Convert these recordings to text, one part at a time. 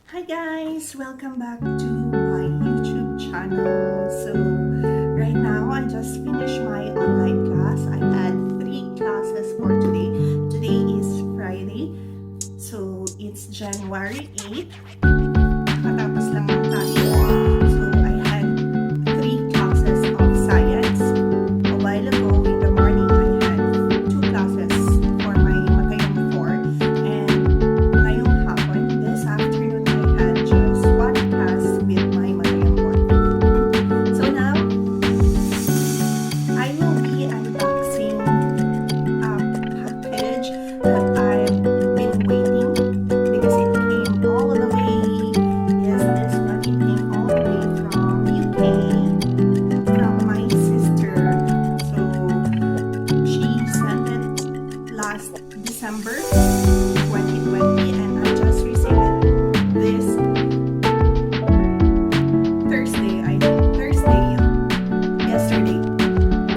Hi guys! Welcome back to my YouTube channel. So, right now, I just finished my online class. I had 3 classes for today. Today is Friday. So, it's January 8th. Nakatapos lang ng tayo. So, I had 3 classes of science. A while ago, in the morning, I had 2 classes for my Matayong 4. And ngayong hapon, this afternoon, with my Matayong 1. So now, I will be unboxing a package that I've been waiting because it came all the way. Yes, this one, it came all the way from UK, from my sister. So she sent it last December 2020, and I just received it this yesterday.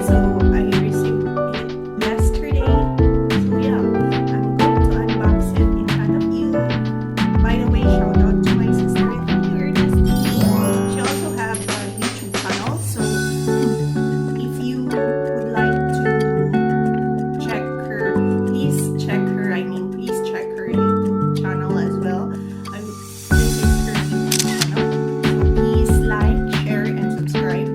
So I received it yesterday. So yeah, I'm going to unbox it in front of you. By the way, shout out to my sister. Thank you, Ernest. She also have a YouTube channel. So if you would like to check her, please check her. Please check her YouTube channel as well. This is her YouTube channel. So please like, share, and subscribe.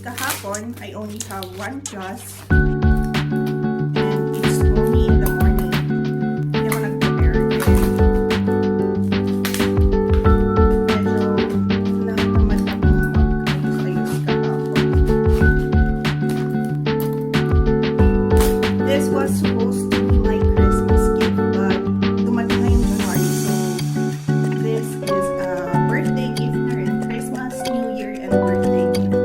Kahapon, I only have 1 class and it's only in the morning. Hindi ako nag-prepare. Medyo natamad akong mag-ayos kahapon. This was supposed to be my Christmas gift, but dumating na yung January, so this is a birthday gift na rin. Christmas, New Year, and birthday gift.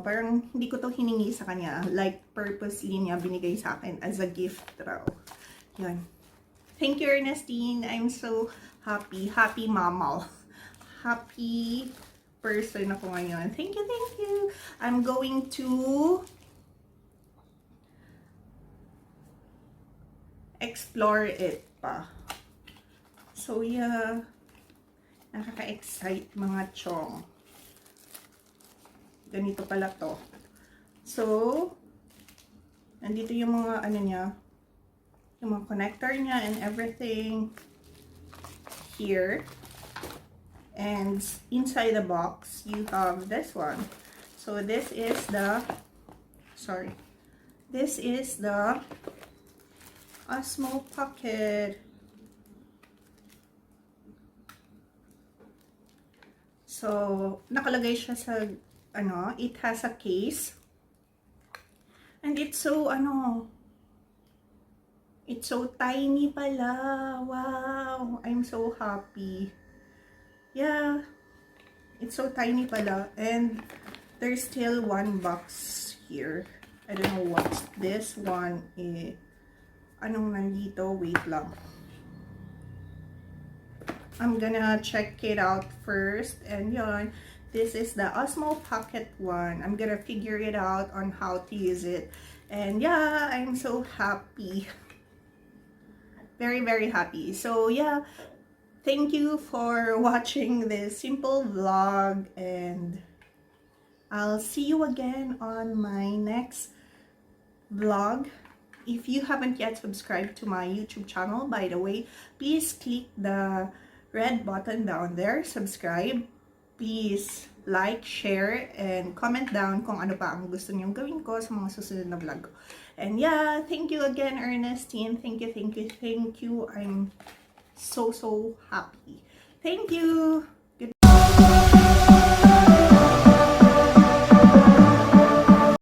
Parang hindi ko to hiningi sa kanya, like purposely niya binigay sa akin as a gift raw. Yun. Thank you, Ernestine. I'm so happy. Happy mamaw. Happy person ako ngayon. Thank you, thank you. I'm going to explore it pa. So yeah, nakaka-excite mga chong. Ganito pala to. So, nandito yung mga ano niya, yung mga connector niya and everything. here. And inside the box, you have this one. So this is the, this is the Osmo Pocket. So, nakalagay siya sa, it has a case. And it's so, it's so tiny pala. Wow! I'm so happy. Yeah, it's so tiny pala. And there's still one box here. I don't know what's this one. Anong nandito? Wait lang. I'm gonna check it out first. And yon, this is the Osmo Pocket one. I'm gonna figure it out on how to use it. And yeah, I'm so happy. Very, very happy. So yeah, thank you for watching this simple vlog. And I'll see you again on my next vlog. If you haven't yet subscribed to my YouTube channel, by the way, please click the red button down there, subscribe. Please like, share, and comment down kung ano pa ang gusto niyong gawin ko sa mga susunod na vlog ko. And yeah, thank you again, Ernestine. Thank you, thank you, thank you. I'm so happy. Thank you!